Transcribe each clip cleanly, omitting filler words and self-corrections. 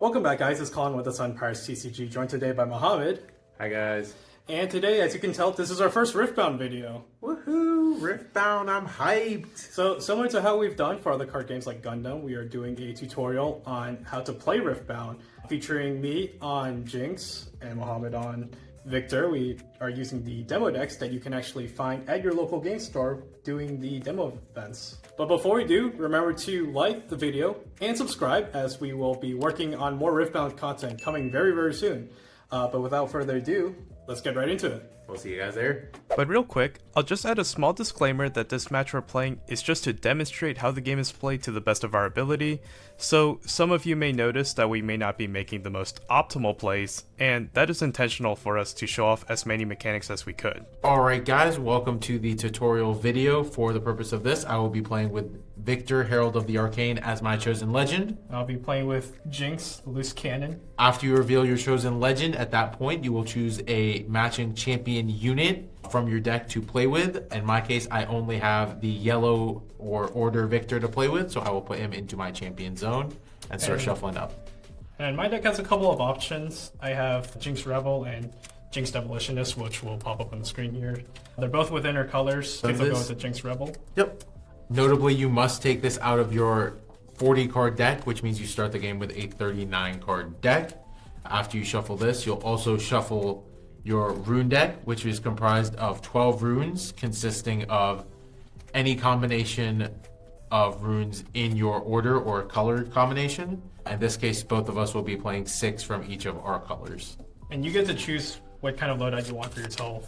Welcome back, guys. It's Colin with the Sun Pirates TCG, joined today by Mohammed. Hi, guys. And today, as you can tell, this is our first Riftbound video. Woohoo! Riftbound, I'm hyped! So, similar to how we've done for other card games like Gundam, we are doing a tutorial on how to play Riftbound, featuring me on Jinx and Mohammed on Victor. We are using the demo decks that you can actually find at your local game store doing the demo events. But before we do, remember to like the video and subscribe, as we will be working on more Riftbound content coming very, very soon. But without further ado, let's get right into it. We'll see you guys there. But real quick, I'll just add a small disclaimer that this match we're playing is just to demonstrate how the game is played to the best of our ability, so some of you may notice that we may not be making the most optimal plays, and that is intentional for us to show off as many mechanics as we could. Alright guys, welcome to the tutorial video. For the purpose of this, I will be playing with Victor, Herald of the Arcane, as my chosen legend. I'll be playing with Jinx, the loose cannon. After you reveal your chosen legend, at that point you will choose a matching champion unit from your deck to play with. In my case, I only have the yellow or order Victor to play with, so I will put him into my champion zone and start shuffling up. And my deck has a couple of options. I have Jinx Rebel and Jinx Demolitionist, which will pop up on the screen here. They're both within her colors. I think I'll go with the Jinx Rebel. Yep. Notably, you must take this out of your 40 card deck, which means you start the game with a 39 card deck. After you shuffle this, you'll also shuffle your rune deck, which is comprised of 12 runes consisting of any combination of runes in your order or color combination. In this case, both of us will be playing 6 from each of our colors. And you get to choose what kind of loadout you want for your 12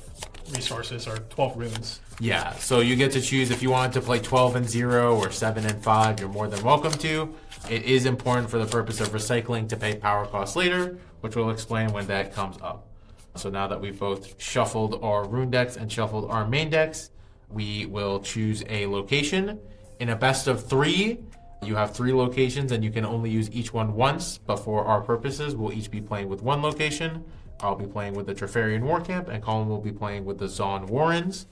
resources, or 12 runes. Yeah, so you get to choose if you want to play 12 and 0 or 7 and 5, you're more than welcome to. It is important for the purpose of recycling to pay power costs later, which we'll explain when that comes up. So now that we've both shuffled our rune decks and shuffled our main decks, we will choose a location. In a best of 3, you have 3 locations and you can only use each one once, but for our purposes, we'll each be playing with 1 location. I'll be playing with the Trefarian War Camp, and Colin will be playing with the Zon Warrens.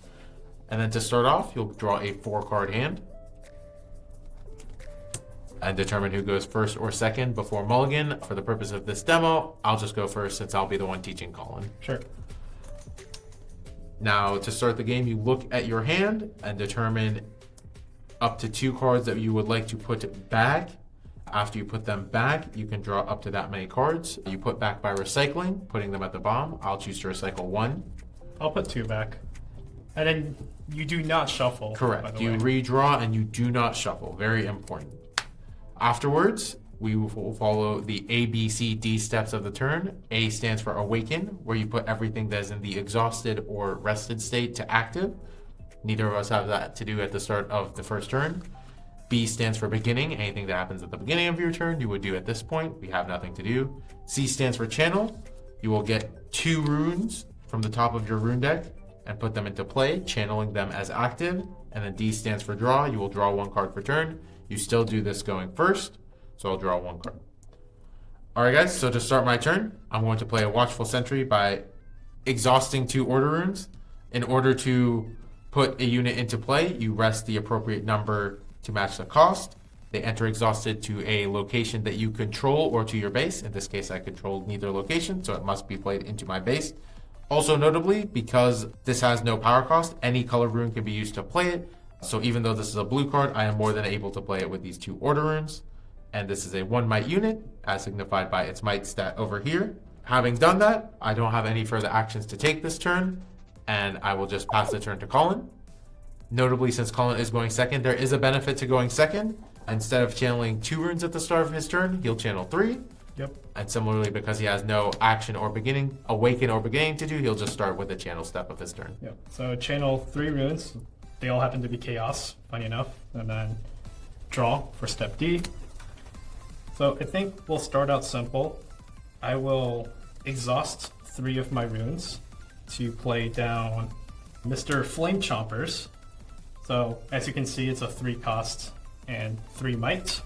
And then to start off, you'll draw a 4-card hand and determine who goes first or second before mulligan. For the purpose of this demo, I'll just go first since I'll be the one teaching Colin. Sure. Now, to start the game, you look at your hand and determine up to 2 cards that you would like to put back. After you put them back, you can draw up to that many cards. You put back by recycling, putting them at the bottom. I'll choose to recycle 1. I'll put 2 back. And then you do not shuffle. Correct. You redraw and you do not shuffle. Very important. Afterwards, we will follow the A, B, C, D steps of the turn. A stands for awaken, where you put everything that is in the exhausted or rested state to active. Neither of us have that to do at the start of the first turn. B stands for beginning. Anything that happens at the beginning of your turn, you would do at this point. We have nothing to do. C stands for channel. You will get 2 runes from the top of your rune deck and put them into play, channeling them as active. And then D stands for draw. You will draw 1 card per turn. You still do this going first, so I'll draw 1 card. All right, guys, so to start my turn, I'm going to play a Watchful Sentry by exhausting 2 order runes. In order to put a unit into play, you rest the appropriate number to match the cost. They enter exhausted to a location that you control or to your base. In this case, I control neither location, so it must be played into my base. Also notably, because this has no power cost, any color rune can be used to play it. So even though this is a blue card, I am more than able to play it with these 2 order runes. And this is a 1 might unit, as signified by its might stat over here. Having done that, I don't have any further actions to take this turn, and I will just pass the turn to Colin. Notably, since Colin is going second, there is a benefit to going second. Instead of channeling 2 runes at the start of his turn, he'll channel 3. Yep. And similarly, because he has no action or beginning, awaken or beginning to do, he'll just start with the channel step of his turn. Yep. So channel 3 runes. They all happen to be chaos, funny enough. And then draw for step D. So I think we'll start out simple. I will exhaust 3 of my runes to play down Mr. Flame Chompers. So as you can see, it's a 3 cost and 3 might.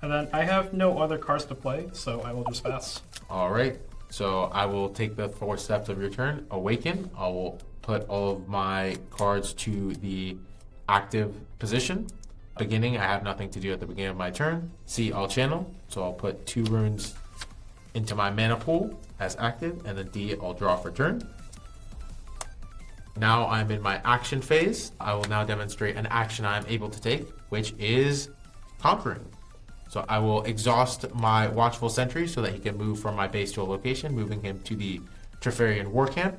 And then I have no other cards to play, so I will just pass. All right. So I will take the 4 steps of your turn. Awaken. I will put all of my cards to the active position. Beginning, I have nothing to do at the beginning of my turn. C, I'll channel. So I'll put 2 runes into my mana pool as active, and then D, I'll draw for turn. Now I'm in my action phase. I will now demonstrate an action I'm able to take, which is conquering. So I will exhaust my Watchful Sentry so that he can move from my base to a location, moving him to the Treferian War Camp.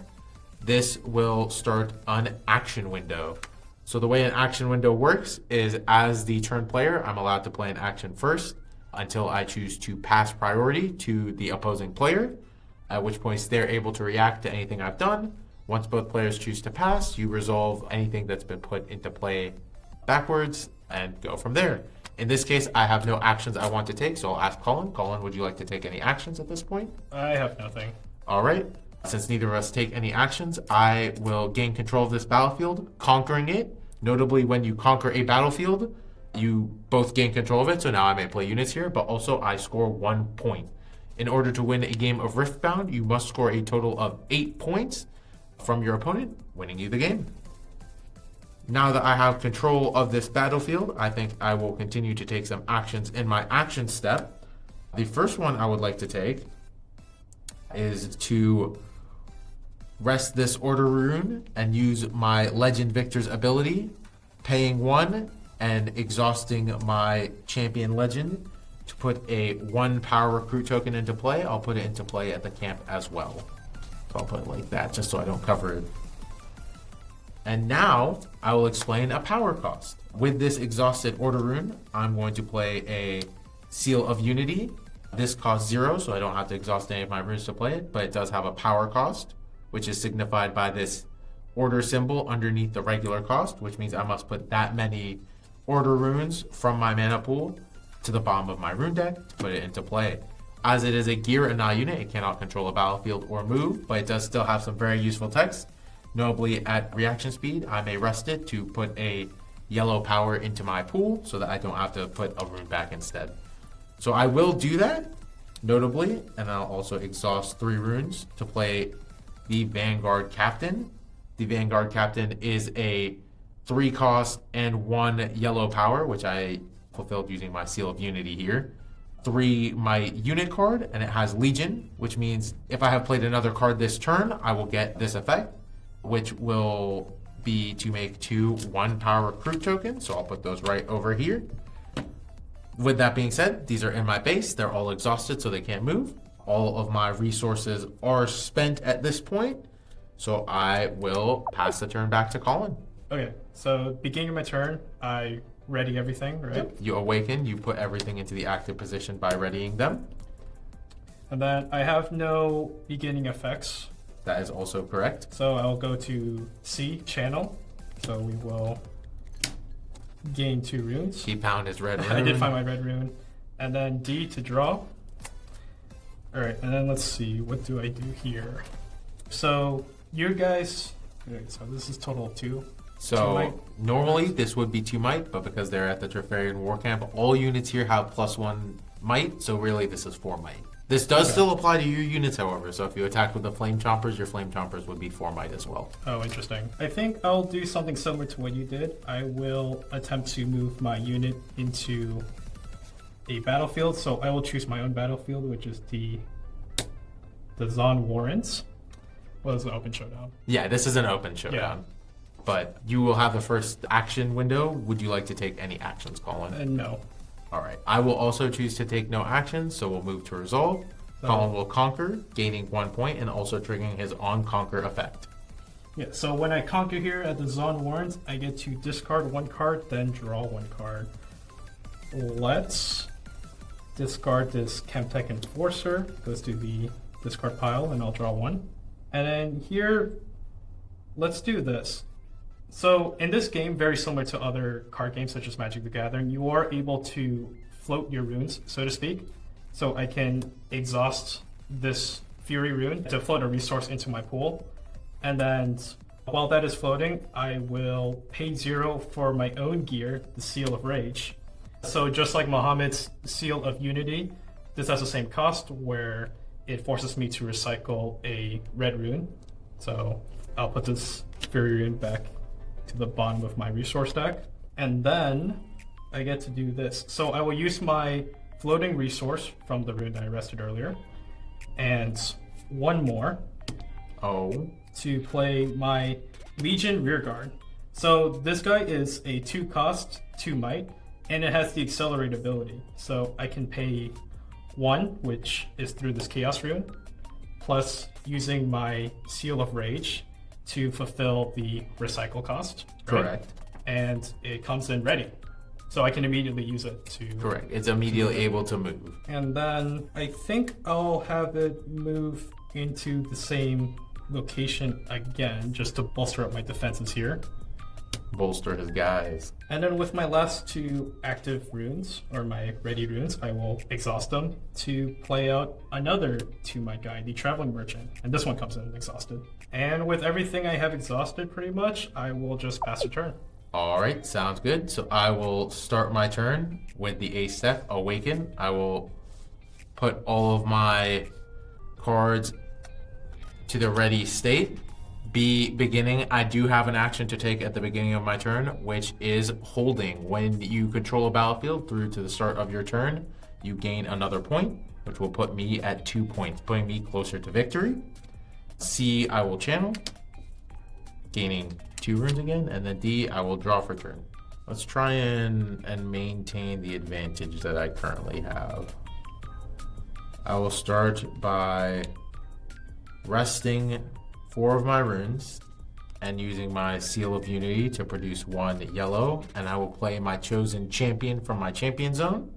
This will start an action window. So the way an action window works is, as the turn player, I'm allowed to play an action first until I choose to pass priority to the opposing player, at which point they're able to react to anything I've done. Once both players choose to pass, you resolve anything that's been put into play backwards and go from there. In this case, I have no actions I want to take, so I'll ask Colin. Colin, would you like to take any actions at this point? I have nothing. All right. Since neither of us take any actions, I will gain control of this battlefield, conquering it. Notably, when you conquer a battlefield, you both gain control of it, so now I may play units here, but also I score 1 point. In order to win a game of Riftbound, you must score a total of 8 points from your opponent, winning you the game. Now that I have control of this battlefield, I think I will continue to take some actions in my action step. The first one I would like to take is to rest this order rune and use my Legend Victor's ability, paying 1 and exhausting my champion legend to put a 1 power recruit token into play. I'll put it into play at the camp as well. So I'll put it like that just so I don't cover it. And now I will explain a power cost. With this exhausted order rune, I'm going to play a Seal of Unity. This costs 0, so I don't have to exhaust any of my runes to play it, but it does have a power cost, which is signified by this order symbol underneath the regular cost, which means I must put that many order runes from my mana pool to the bottom of my rune deck to put it into play. As it is a gear and not a unit, it cannot control a battlefield or move, but it does still have some very useful text. Notably, at reaction speed, I may rest it to put a yellow power into my pool so that I don't have to put a rune back instead. So I will do that, notably, and I'll also exhaust 3 runes to play the Vanguard Captain. The Vanguard Captain is a 3 cost and 1 yellow power, which I fulfilled using my Seal of Unity here. 3 my unit card, and it has Legion, which means if I have played another card this turn, I will get this effect, which will be to make 2 1 power recruit tokens. So I'll put those right over here. With that being said, these are in my base. They're all exhausted, so they can't move. All of my resources are spent at this point, so I will pass the turn back to Colin. Okay, so beginning of my turn, I ready everything, right? Yep. You awaken, you put everything into the active position by readying them. And then I have no beginning effects. That is also correct. So I'll go to C, channel. So we will gain 2 runes. He found his red rune. I did find my red rune. And then D to draw. Alright, and then let's see, what do I do here? So you guys, okay, so this is total of 2. So normally this would be 2 might, but because they're at the Treferian War Camp, all units here have +1 might, so really this is 4 might. This does still apply to your units, however, so if you attack with the Flame Chompers, your Flame Chompers would be 4 might as well. Oh, interesting. I think I'll do something similar to what you did. I will attempt to move my unit into a battlefield, so I will choose my own battlefield, which is the Zon Warrens. Well, it's an open showdown. Yeah, this is an open showdown. Yeah. But you will have the first action window. Would you like to take any actions, Colin? No. All right. I will also choose to take no actions, so we'll move to resolve. Colin will conquer, gaining 1 point and also triggering his on-conquer effect. Yeah, so when I conquer here at the Zon Warrens, I get to discard 1 card, then draw 1 card. Let's discard this Chemtech Enforcer. Goes to the discard pile, and I'll draw 1. And then here, let's do this. So in this game, very similar to other card games such as Magic the Gathering, you are able to float your runes, so to speak. So I can exhaust this Fury rune to float a resource into my pool. And then while that is floating, I will pay 0 for my own gear, the Seal of Rage. So just like Muhammad's Seal of Unity, this has the same cost where it forces me to recycle a red rune. So I'll put this Fury rune back to the bottom of my resource deck. And then I get to do this. So I will use my floating resource from the rune that I rested earlier, and one more to play my Legion Rearguard. So this guy is a 2 cost, 2 might, and it has the accelerate ability. So I can pay 1, which is through this Chaos Rune, plus using my Seal of Rage to fulfill the recycle cost. Right? Correct. And it comes in ready. So I can immediately use it to... Correct. It's immediately able to move. And then I think I'll have it move into the same location again, just to bolster up my defenses here. Bolster his guys. And then with my last 2 active runes, or my ready runes, I will exhaust them to play out another 2-might guy, the Traveling Merchant. And this one comes in exhausted. And with everything I have exhausted pretty much, I will just pass a turn. All right, sounds good. So I will start my turn with the A step, Awaken. I will put all of my cards to the ready state. Beginning, I do have an action to take at the beginning of my turn, which is holding. When you control a battlefield through to the start of your turn, you gain another point, which will put me at 2 points, putting me closer to victory. C, I will channel, gaining 2 runes again, and then D, I will draw for turn. Let's try and maintain the advantage that I currently have. I will start by resting 4 of my runes and using my Seal of Unity to produce 1 yellow, and I will play my chosen champion from my champion zone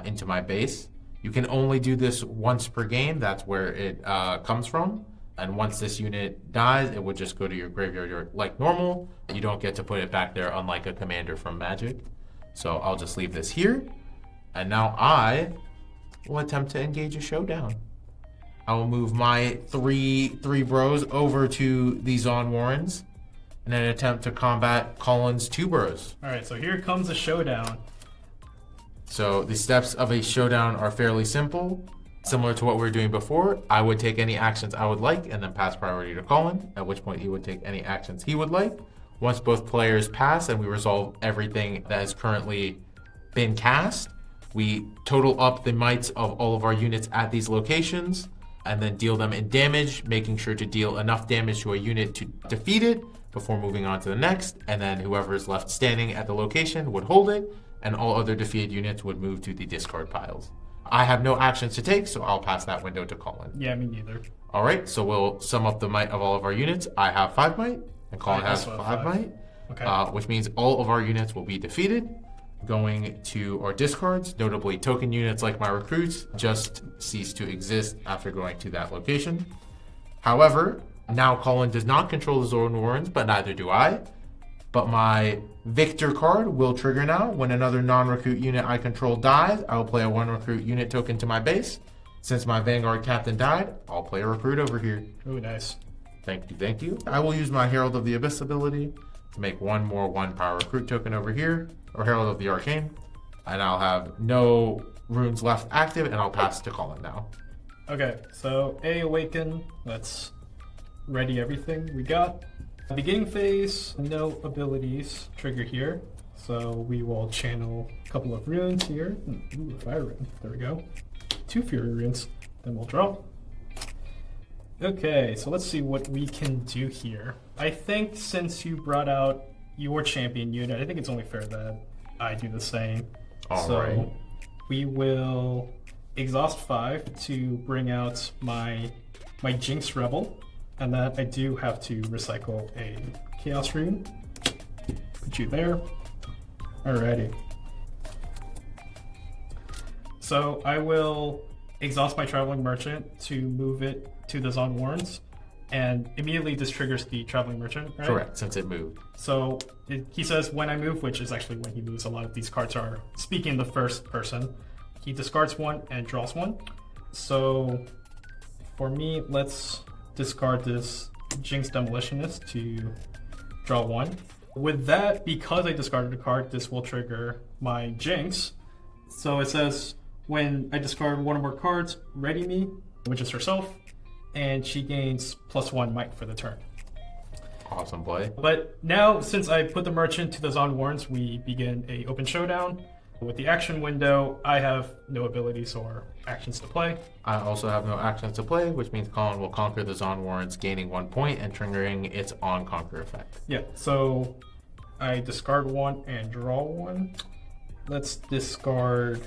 into my base. You can only do this once per game. That's where it comes from. And once this unit dies, it would just go to your graveyard like normal. You don't get to put it back there, unlike a commander from Magic. So I'll just leave this here. And now I will attempt to engage a showdown. I will move my three bros over to the Zon Warrens in an attempt to combat Colin's 2 bros. All right, so here comes a showdown. So the steps of a showdown are fairly simple. Similar to what we were doing before, I would take any actions I would like and then pass priority to Colin, at which point he would take any actions he would like. Once both players pass and we resolve everything that has currently been cast, we total up the mites of all of our units at these locations and then deal them in damage, making sure to deal enough damage to a unit to defeat it before moving on to the next, and then whoever is left standing at the location would hold it, and all other defeated units would move to the discard piles. I have no actions to take, so I'll pass that window to Colin. Yeah, me neither. All right, so we'll sum up the might of all of our units. I have 5 might, and Colin has 5 might, okay. Which means all of our units will be defeated. Going to our discards, notably token units like my recruits, just cease to exist after going to that location. However, now Colin does not control the Zon Warrens, but neither do I. But my Victor card will trigger now. When another non-recruit unit I control dies, I will play a 1 recruit unit token to my base. Since my Vanguard captain died, I'll play a recruit over here. Oh, nice. Thank you, thank you. I will use my Herald of the Abyss ability to make 1 more 1 power recruit token over here, or Herald of the Arcane. And I'll have no runes left active, and I'll pass to Colin now. Okay, so A, Awaken. Let's ready everything we got. Beginning phase, no abilities trigger here. So we will channel a couple of runes here. Ooh, fire rune. There we go. 2 fury runes. Then we'll draw. Okay, so let's see what we can do here. I think since you brought out your champion unit, I think it's only fair that I do the same. All so right. We will exhaust 5 to bring out my Jinx Rebel. And that I do have to recycle a Chaos Rune. Put you there. Alrighty. So I will exhaust my Traveling Merchant to move it to the Zon Warrens, and immediately this triggers the Traveling Merchant, right? Correct, since it moved. So he says when I move, which is actually when he moves. A lot of these cards are speaking the first person. He discards 1 and draws 1. So for me, let's discard this Jinx Demolitionist to draw 1. With that, because I discarded a card, this will trigger my Jinx. So it says when I discard 1 or more cards, ready me, which is herself, and she gains +1 might for the turn. Awesome play. But now, since I put the merchant to the Zon Warrens, we begin a open showdown. With the action window, I have no abilities or actions to play. I also have no actions to play, which means Colin will conquer the Zon Warrens, gaining 1 point and triggering its on-conquer effect. Yeah, so I discard 1 and draw 1. Let's discard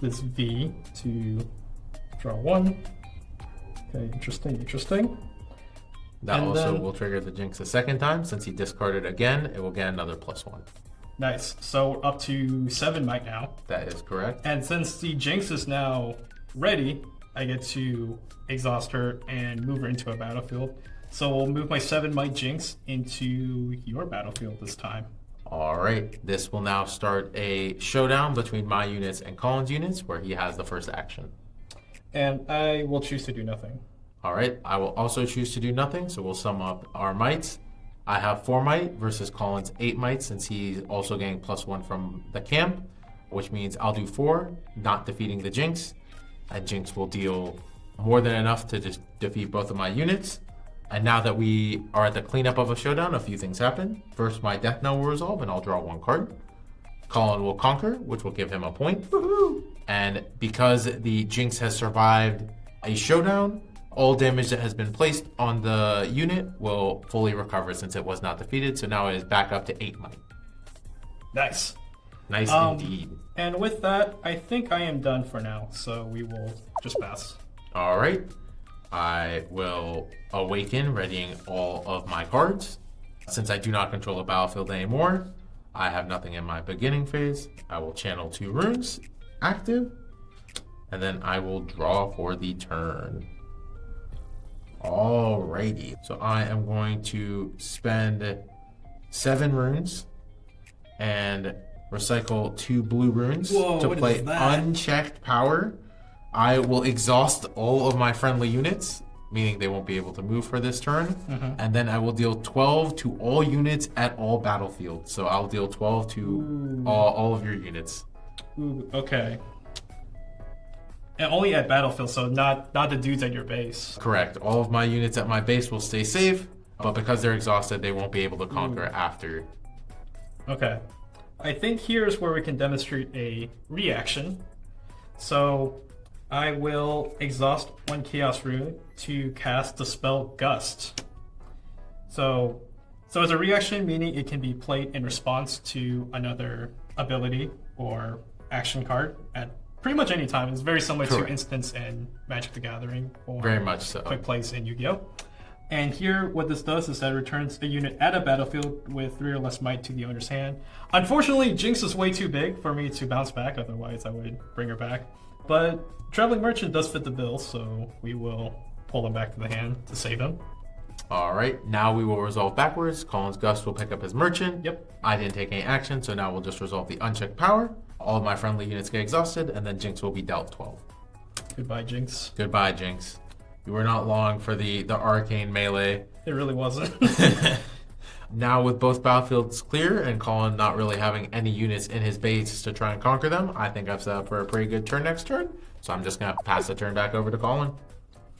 this V to draw 1. Okay, interesting. That And also then- will trigger the Jinx a second time. Since he discarded again, it will get another +1. Nice. So up to 7 might now. That is correct. And since the Jinx is now ready, I get to exhaust her and move her into a battlefield. So we'll move my 7 might Jinx into your battlefield this time. All right. This will now start a showdown between my units and Colin's units, where he has the first action. And I will choose to do nothing. All right. I will also choose to do nothing, so we'll sum up our mites. I have 4 might versus Colin's 8 might, since he's also getting +1 from the camp, which means I'll do 4, not defeating the Jinx. And Jinx will deal more than enough to just defeat both of my units. And now that we are at the cleanup of a showdown, a few things happen. First, my Death Knell will resolve, and I'll draw 1 card. Colin will conquer, which will give him a point. Woohoo! And because the Jinx has survived a showdown, all damage that has been placed on the unit will fully recover since it was not defeated. So now it is back up to 8 might. Nice. Nice indeed. And with that, I think I am done for now. So we will just pass. All right. I will awaken, readying all of my cards. Since I do not control the battlefield anymore, I have nothing in my beginning phase. I will channel 2 runes, active, and then I will draw for the turn. Alrighty. So I am going to spend 7 runes and recycle 2 blue runes Whoa, to what play is that? unchecked power. I will exhaust all of my friendly units, meaning they won't be able to move for this turn. And then I will deal 12 to all units at all battlefields. So I'll deal 12 to all of your units. Ooh, okay. And only at battlefield, so not the dudes at your base. Correct. All of my units at my base will stay safe, but because they're exhausted, they won't be able to conquer after. Okay. I think here's where we can demonstrate a reaction. So I will exhaust 1 Chaos Rune to cast the spell Gust. So as a reaction, meaning it can be played in response to another ability or action card at pretty much any time. It's very similar Correct. to Instance and Magic the Gathering or Very much so. Quick Plays in Yu-Gi-Oh! And here, what this does is that it returns a unit at a battlefield with 3 or less might to the owner's hand. Unfortunately, Jinx is way too big for me to bounce back, otherwise I would bring her back. But Traveling Merchant does fit the bill, so we will pull him back to the hand to save him. All right, now we will resolve backwards. Colin's Gust will pick up his merchant. Yep. I didn't take any action, so now we'll just resolve the unchecked power. All of my friendly units get exhausted, and then Jinx will be dealt 12. Goodbye, Jinx. Goodbye, Jinx. You were not long for the arcane melee. It really wasn't. Now with both battlefields clear and Colin not really having any units in his base to try and conquer them, I think I've set up for a pretty good turn next turn. So I'm just going to pass the turn back over to Colin.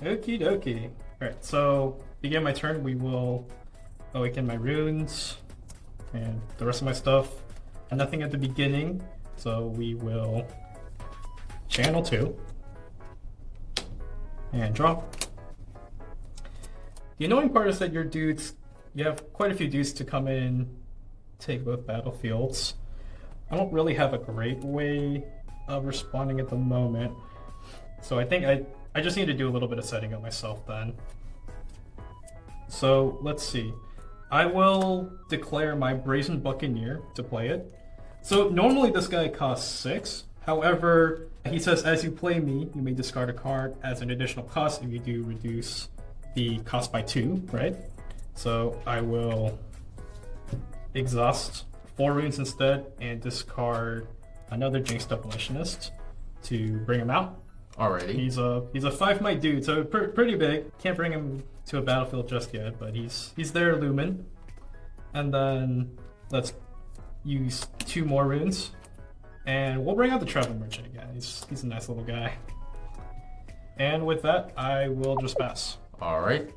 Okie dokie. Alright, so begin my turn. We will awaken my runes and the rest of my stuff. And nothing at the beginning, so we will channel 2 and draw. The annoying part is that your dudes, you have quite a few dudes to come in, take both battlefields. I don't really have a great way of responding at the moment. So I think I just need to do a little bit of setting up myself then. So let's see. I will declare my Brazen Buccaneer to play it. So normally this guy costs 6. However, he says as you play me, you may discard a card as an additional cost if you do reduce the cost by 2, right? So I will exhaust 4 runes instead and discard another Jinx Demolitionist to bring him out. Alrighty. He's a 5 might dude, so pretty big. Can't bring him to a battlefield just yet, but he's there, Lumen. And then let's use 2 more runes, and we'll bring out the Traveling Merchant again. He's a nice little guy. And with that, I will just pass. Alright.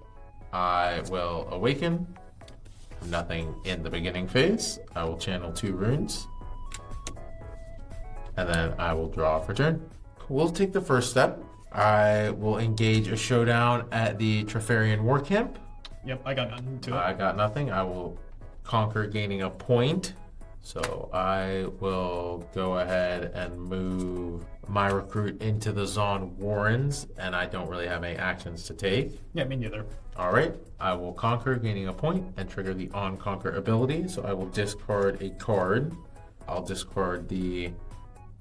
I will awaken, nothing in the beginning phase. I will channel 2 runes. And then I will draw for turn. We'll take the first step. I will engage a showdown at the Treferian War Camp. Yep, I got nothing to it. I got nothing. I will conquer, gaining a point. So I will go ahead and move my recruit into the Zon Warrens, and I don't really have any actions to take. Yeah, me neither. All right, I will conquer, gaining a point, and trigger the on-conquer ability. So I will discard a card. I'll discard the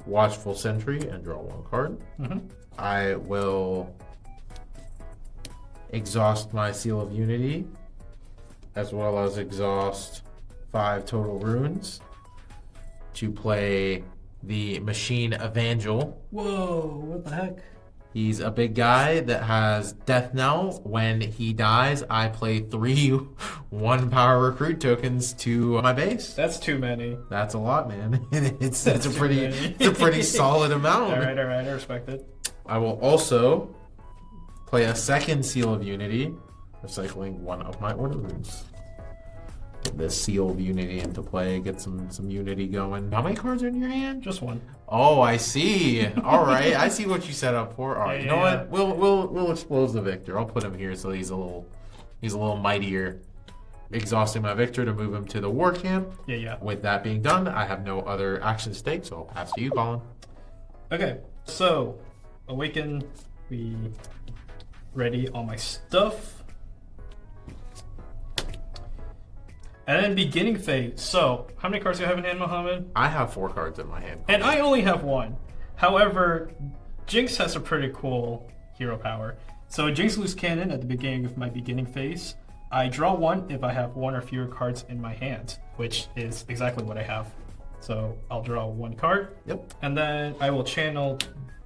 Watchful Sentry and draw 1 card. I will exhaust my Seal of Unity, as well as exhaust 5 total runes to play the Machine Evangel. Whoa, what the heck? He's a big guy that has Death Knell. When he dies, I play 3 1-power recruit tokens to my base. That's too many. That's a lot, man. It's a pretty solid amount. All right, I respect it. I will also play a second Seal of Unity, recycling 1 of my order runes. Get this Seal of Unity into play, get some unity going. How many cards are in your hand? Just 1. Oh, I see. All right, I see what you set up for. All right, you know what? We'll expose the Victor. I'll put him here so he's a little mightier. Exhausting my Victor to move him to the war camp. Yeah. With that being done, I have no other actions to take, so I'll pass to you, Colin. Okay, so Awaken, we ready all my stuff. And then beginning phase. So, how many cards do you have in hand, Mohammed? I have 4 cards in my hand. And I only have 1. However, Jinx has a pretty cool hero power. So, Jinx Loose Cannon at the beginning of my beginning phase. I draw 1 if I have 1 or fewer cards in my hand, which is exactly what I have. So, I'll draw 1 card. Yep. And then I will channel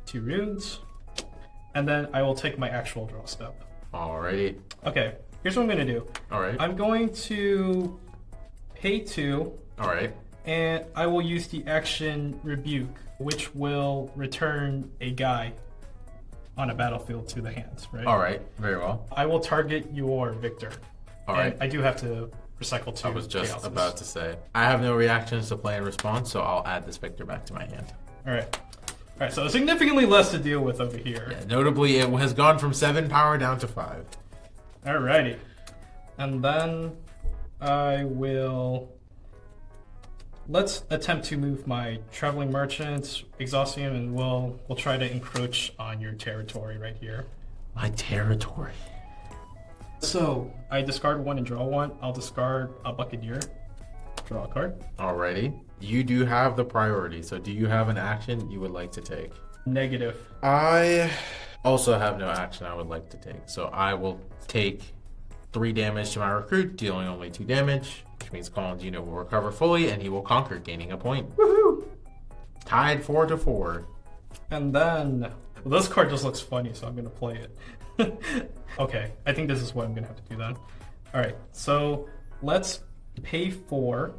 2 runes. And then I will take my actual draw step. Alrighty. Okay, here's what I'm going to do. Alright. I'm going to pay 2. Alright. And I will use the action Rebuke, which will return a guy on a battlefield to the hands, right? Alright, very well. I will target your Victor. Alright. And I do have to recycle 2 I was just chaoses. about to say. I have no reactions to play in response, so I'll add this Victor back to my hand. Alright, so significantly less to deal with over here. Yeah, notably, it has gone from 7 power down to 5. Alrighty. And then I will... Let's attempt to move my Traveling Merchants, exhausting him, and we'll try to encroach on your territory right here. My territory. So, I discard 1 and draw 1. I'll discard a Buccaneer. Draw a card. Alrighty. You do have the priority, so do you have an action you would like to take? Negative. I also have no action I would like to take, so I will take 3 damage to my recruit, dealing only 2 damage, which means Colin's unit will recover fully, and he will conquer, gaining a point. Woohoo! Tied 4-4. And then... Well, this card just looks funny, so I'm going to play it. Okay, I think this is what I'm going to have to do then. Alright, so let's pay 4,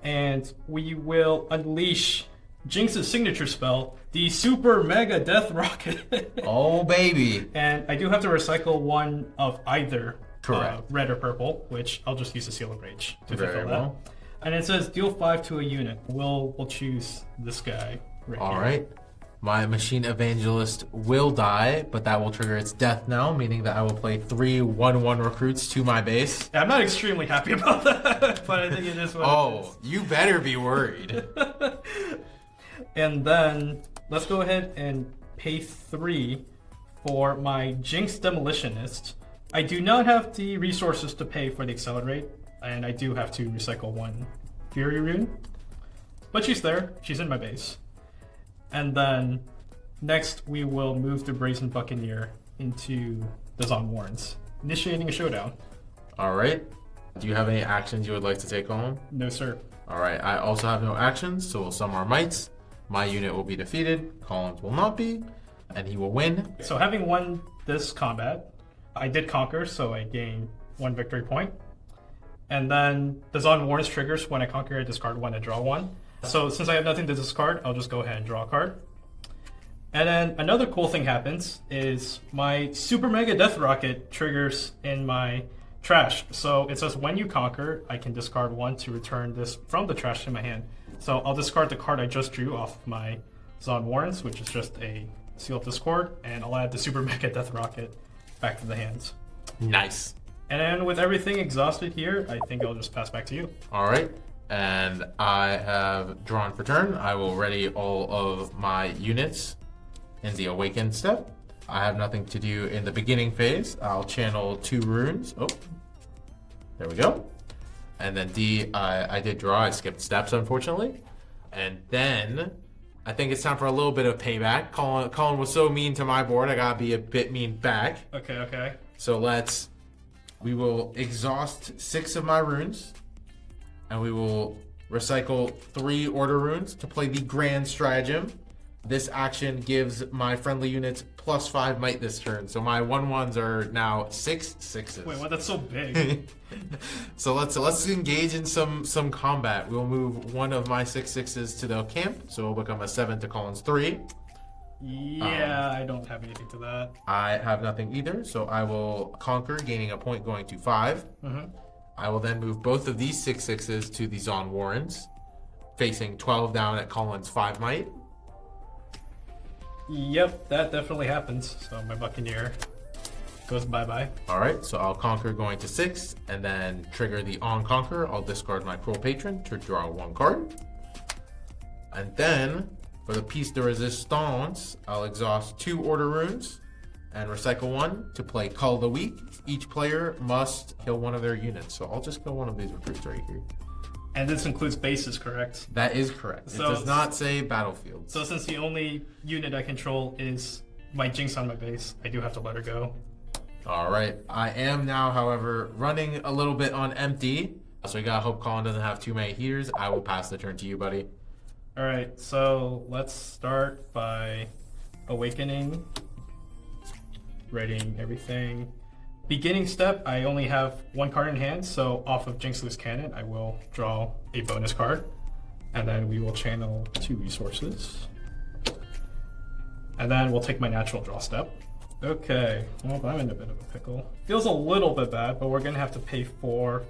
and we will unleash Jinx's signature spell, the Super Mega Death Rocket. Oh, baby. And I do have to recycle 1 of either Correct. Red or purple, which I'll just use the Seal of Rage to Very fulfill well. that. And it says deal 5 to a unit. We'll choose this guy right All here. right. My Machine Evangelist will die, but that will trigger its death now, meaning that I will play 3 1/1 recruits to my base. I'm not extremely happy about that, but I think it is what it is. You better be worried. And then let's go ahead and pay 3 for my Jinx Demolitionist. I do not have the resources to pay for the Accelerate, and I do have to recycle 1 Fury Rune. But she's there. She's in my base. And then next we will move the Brazen Buccaneer into the Zon Warrens, initiating a showdown. All right. Do you have any actions you would like to take on? No, sir. All right. I also have no actions, so we'll sum our mights. My unit will be defeated. Collins will not be, and he will win. So having won this combat, I did conquer, so I gain 1 victory point. And then the Zon Warrens triggers when I conquer, I discard 1 and draw 1. So since I have nothing to discard, I'll just go ahead and draw a card. And then another cool thing happens is my Super Mega Death Rocket triggers in my Trash. So it says when you conquer, I can discard 1 to return this from the trash to my hand. So I'll discard the card I just drew off my Zon Warrens, which is just a Seal of Discord, and I'll add the Super Mega Death Rocket back to the hands. Nice. And then with everything exhausted here, I think I'll just pass back to you. All right. And I have drawn for turn. I will ready all of my units in the Awaken step. I have nothing to do in the beginning phase. I'll channel 2 runes. Oh, there we go. And then D, I did draw. I skipped steps, unfortunately. And then I think it's time for a little bit of payback. Colin was so mean to my board. I gotta be a bit mean back. Okay. So we will exhaust 6 of my runes. And we will recycle 3 order runes to play the Grand Stratagem. This action gives my friendly units +5 might this turn. So my 1/1s are now 6 6s. Wait, what? That's so big. So let's engage in some combat. We'll move 1 of my 6 6s to the camp. So it'll become a 7 to Colin's 3. Yeah, I don't have anything to that. I have nothing either. So I will conquer, gaining a point, going to 5. Mm-hmm. I will then move both of these 6 6s to the Zon Warrens, facing 12 down at Colin's 5 might. Yep, that definitely happens. So my Buccaneer goes bye-bye. All right, so I'll conquer going to 6, and then trigger the on conquer. I'll discard my Cruel Patron to draw 1 card. And then, for the piece de resistance, I'll exhaust 2 order runes and recycle 1 to play Call the Weak. Each player must kill 1 of their units. So I'll just kill 1 of these recruits right here. And this includes bases, correct? That is correct. So it does not say battlefield. So since the only unit I control is my Jinx on my base, I do have to let her go. All right. I am now, however, running a little bit on empty. So we gotta hope Colin doesn't have too many heaters. I will pass the turn to you, buddy. All right, so let's start by awakening, readying everything. Beginning step, I only have 1 card in hand, so off of Jinx Loose Cannon, I will draw a bonus card. And then we will channel 2 resources. And then we'll take my natural draw step. Okay, well, I'm in a bit of a pickle. Feels a little bit bad, but we're gonna have to pay 4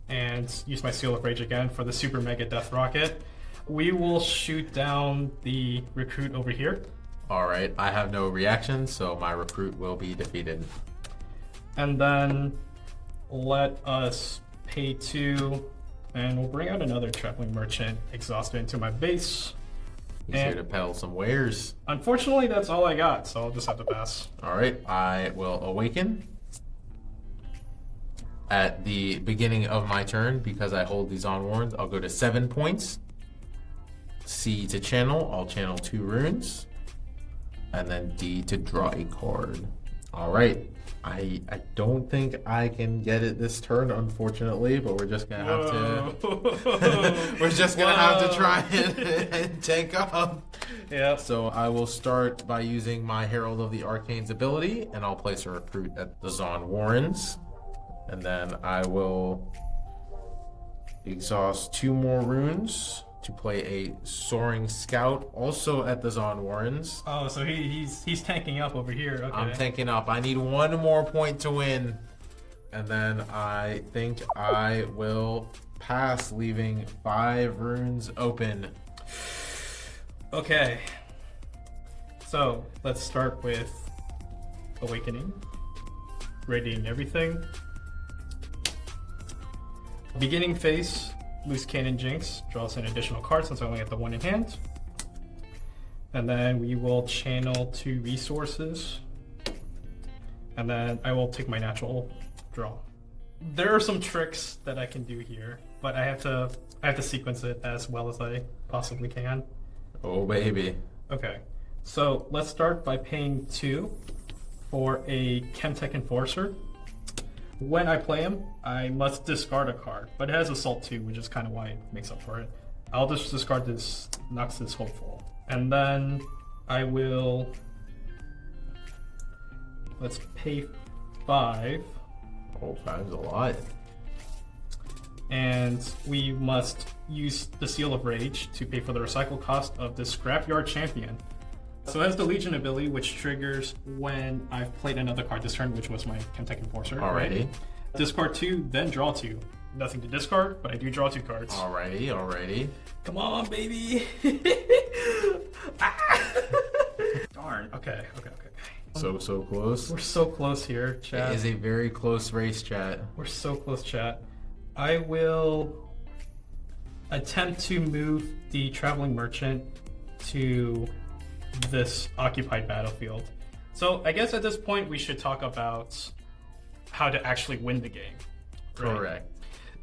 and use my Seal of Rage again for the Super Mega Death Rocket. We will shoot down the recruit over here. All right, I have no reaction, so my recruit will be defeated. And then let us pay 2, and we'll bring out another Traveling Merchant exhausted into my base. He's here to peddle some wares. Unfortunately, that's all I got, so I'll just have to pass. All right, I will awaken at the beginning of my turn because I hold these on warrants. I'll go to 7 points. C to channel. I'll channel 2 runes. And then D to draw a card. All right. I don't think I can get it this turn, unfortunately, but we're just gonna have to we're just gonna have to try and take up. Yeah. So I will start by using my Herald of the Arcane's ability, and I'll place a recruit at the Zon Warrens. And then I will exhaust 2 more runes to play a Soaring Scout, also at the Zon Warrens. Oh, so he's tanking up over here. Okay. I'm tanking up. I need 1 more point to win. And then I think I will pass, leaving 5 runes open. Okay. So let's start with Awakening. Readying everything. Beginning phase. Loose Cannon Jinx draws an additional card since I only have the 1 in hand. And then we will channel 2 resources. And then I will take my natural draw. There are some tricks that I can do here, but I have to sequence it as well as I possibly can. Oh baby. Okay. So let's start by paying 2 for a Chemtech Enforcer. When I play him, I must discard a card, but it has Assault 2, which is kind of why it makes up for it. I'll just discard this Noxus Hopeful. And then I will... Let's pay 5. Oh, 5's a lot. And we must use the Seal of Rage to pay for the recycle cost of the Scrapyard Champion. So it has the Legion ability, which triggers when I've played another card this turn, which was my Chemtech Enforcer. Alrighty. Right? Discard 2, then draw 2. Nothing to discard, but I do draw 2 cards. Alrighty. Come on, baby! Darn. Okay. So close. We're so close here, chat. It is a very close race, chat. We're so close, chat. I will attempt to move the Traveling Merchant to this occupied battlefield. So I guess at this point we should talk about how to actually win the game. Right? Correct.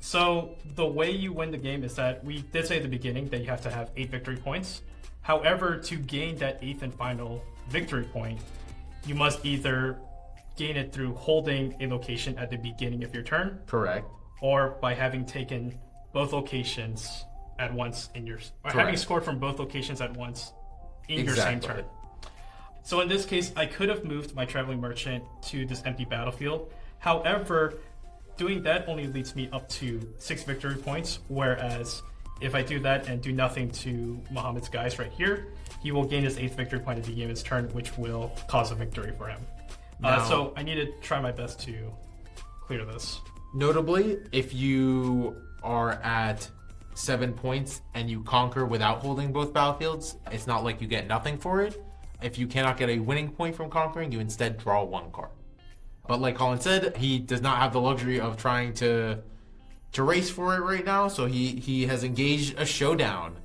So the way you win the game is that we did say at the beginning that you have to have 8 victory points. However, to gain that 8th and final victory point, you must either gain it through holding a location at the beginning of your turn, Correct. or by having taken both locations at once in your, or having scored from both locations at once in your same turn. So in this case, I could have moved my Traveling Merchant to this empty battlefield. However, doing that only leads me up to 6 victory points, whereas if I do that and do nothing to Muhammad's guys right here, he will gain his 8th victory point at the beginning of his turn, which will cause a victory for him. So I need to try my best to clear this. Notably, if you are at 7 points and you conquer without holding both battlefields, it's not like you get nothing for it. If you cannot get a winning point from conquering, you instead draw 1 card. But like Colin said, he does not have the luxury of trying to race for it right now, so he has engaged a showdown.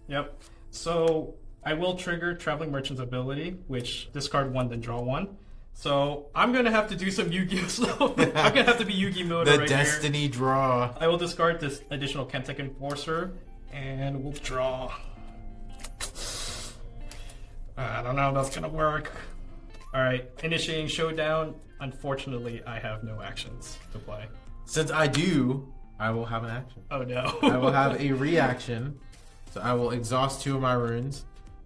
Yep. So I will trigger Traveling Merchant's ability, which discard 1, then draw 1. So I'm going to have to do some Yu-Gi-Oh stuff. I'm going to have to be Yu-Gi mode right Destiny here. draw. I will discard this additional Chemtech Enforcer, and we'll draw. I don't know if that's going to work. Alright, initiating showdown. Unfortunately, I have no actions to play. Since I do, I will have an action. Oh no. I will have a reaction. So I will exhaust 2 of my runes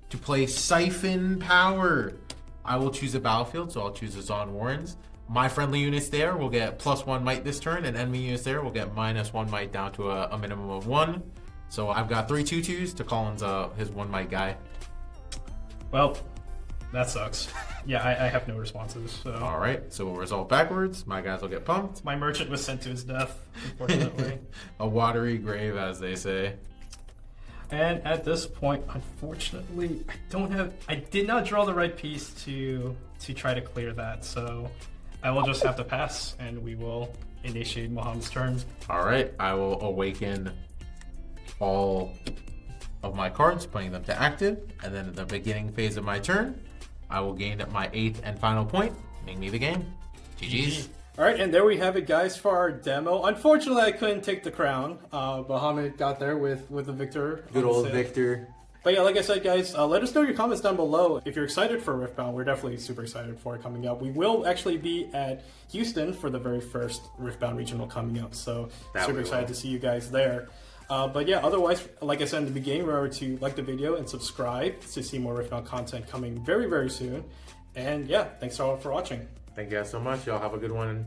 to play Siphon Power. I will choose a battlefield, so I'll choose a Zon Warrens. My friendly units there will get +1 might this turn, and enemy units there will get -1 might down to a minimum of 1. So I've got 3 2/2s to Colin's his 1 might guy. Well, that sucks. Yeah, I have no responses. So. Alright, so we'll resolve backwards. My guys will get pumped. My merchant was sent to his death, unfortunately. A watery grave, as they say. And at this point, unfortunately, I did not draw the right piece to try to clear that, so I will just have to pass, and we will initiate Muhammad's turn. Alright, I will awaken all of my cards, putting them to active, and then at the beginning phase of my turn, I will gain my 8th and final point, make me the game. GG's. Alright, and there we have it, guys, for our demo. Unfortunately, I couldn't take the crown. Muhammad got there with the victor. Good old Victor. But yeah, like I said, guys, let us know your comments down below. If you're excited for Riftbound, we're definitely super excited for it coming up. We will actually be at Houston for the very first Riftbound Regional coming up, so super excited to see you guys there. But yeah, otherwise, like I said in the beginning, remember to like the video and subscribe to see more Riftbound content coming very, very soon. And yeah, thanks all for watching. Thank you guys so much. Y'all have a good one.